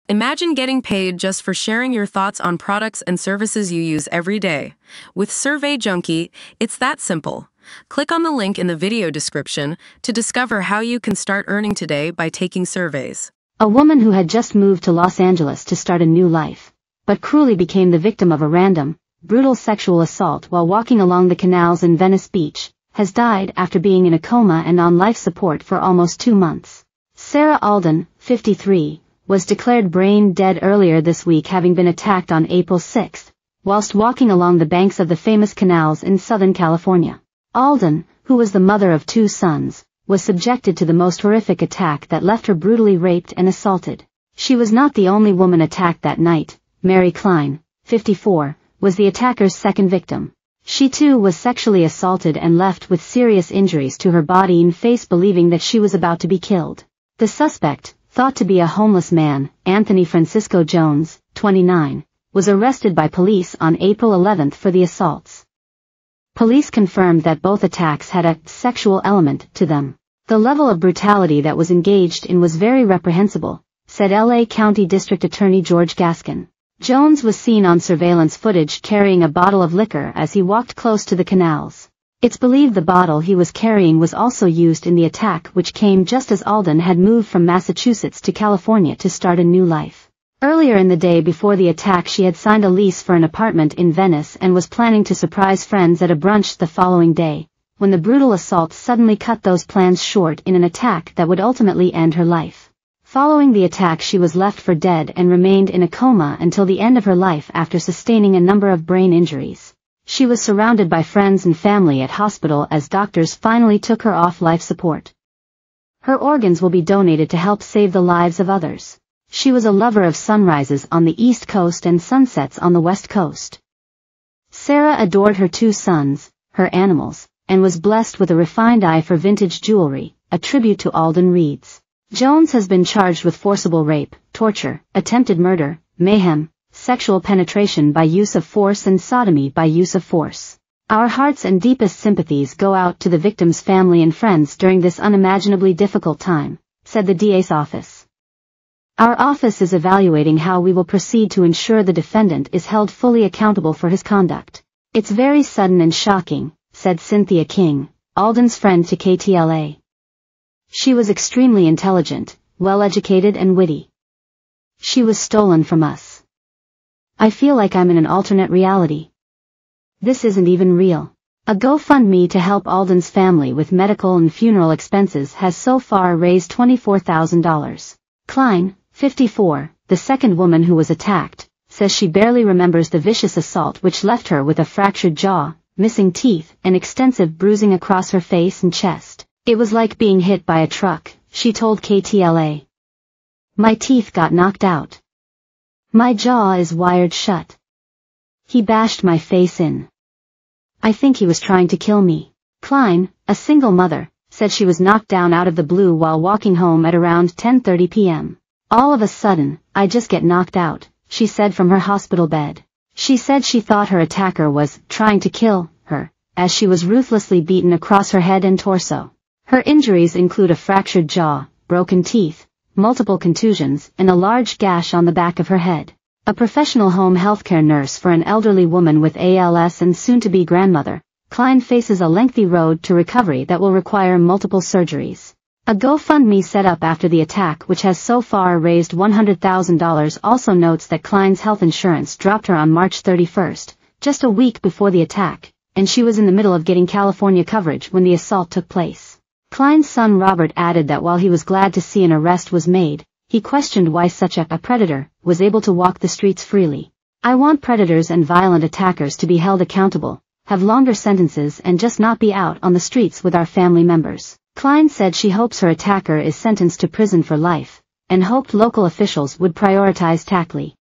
Imagine getting paid just for sharing your thoughts on products and services you use every day. With Survey Junkie, it's that simple. Click on the link in the video description to discover how you can start earning today by taking surveys. A woman who had just moved to Los Angeles to start a new life, but cruelly became the victim of a random, brutal sexual assault while walking along the canals in Venice Beach, has died after being in a coma and on life support for almost 2 months. Sarah Alden, 53, was declared brain dead earlier this week, having been attacked on April 6, whilst walking along the banks of the famous canals in Southern California. Alden, who was the mother of 2 sons, was subjected to the most horrific attack that left her brutally raped and assaulted. She was not the only woman attacked that night. Mary Klein, 54, was the attacker's second victim. She too was sexually assaulted and left with serious injuries to her body and face, believing that she was about to be killed. The suspect, thought to be a homeless man, Anthony Francisco Jones, 29, was arrested by police on April 11 for the assaults. Police confirmed that both attacks had a sexual element to them. The level of brutality that was engaged in was very reprehensible, said LA County District Attorney George Gaskin. Jones was seen on surveillance footage carrying a bottle of liquor as he walked close to the canals. It's believed the bottle he was carrying was also used in the attack, which came just as Alden had moved from Massachusetts to California to start a new life. Earlier in the day before the attack, she had signed a lease for an apartment in Venice and was planning to surprise friends at a brunch the following day, when the brutal assault suddenly cut those plans short in an attack that would ultimately end her life. Following the attack, she was left for dead and remained in a coma until the end of her life after sustaining a number of brain injuries. She was surrounded by friends and family at hospital as doctors finally took her off life support. Her organs will be donated to help save the lives of others. She was a lover of sunrises on the East Coast and sunsets on the West Coast. Sarah adored her 2 sons, her animals, and was blessed with a refined eye for vintage jewelry, a tribute to Alden reads. Jones has been charged with forcible rape, torture, attempted murder, mayhem, sexual penetration by use of force and sodomy by use of force. Our hearts and deepest sympathies go out to the victim's family and friends during this unimaginably difficult time, said the DA's office. Our office is evaluating how we will proceed to ensure the defendant is held fully accountable for his conduct. It's very sudden and shocking, said Cynthia King, Alden's friend, to KTLA. She was extremely intelligent, well-educated and witty. She was stolen from us. I feel like I'm in an alternate reality. This isn't even real. A GoFundMe to help Alden's family with medical and funeral expenses has so far raised $24,000. Klein, 54, the second woman who was attacked, says she barely remembers the vicious assault, which left her with a fractured jaw, missing teeth, and extensive bruising across her face and chest. It was like being hit by a truck, she told KTLA. My teeth got knocked out. My jaw is wired shut. He bashed my face in. I think he was trying to kill me. Klein, a single mother, said she was knocked down out of the blue while walking home at around 10:30 p.m. All of a sudden, I just get knocked out, she said from her hospital bed. She said she thought her attacker was trying to kill her, as she was ruthlessly beaten across her head and torso. Her injuries include a fractured jaw, broken teeth, multiple contusions, and a large gash on the back of her head. A professional home healthcare nurse for an elderly woman with ALS and soon-to-be grandmother, Klein faces a lengthy road to recovery that will require multiple surgeries. A GoFundMe set up after the attack, which has so far raised $100,000, also notes that Klein's health insurance dropped her on March 31, just a week before the attack, and she was in the middle of getting California coverage when the assault took place. Klein's son Robert added that while he was glad to see an arrest was made, he questioned why such a predator was able to walk the streets freely. I want predators and violent attackers to be held accountable, have longer sentences, and just not be out on the streets with our family members. Klein said she hopes her attacker is sentenced to prison for life, and hoped local officials would prioritize Tackley.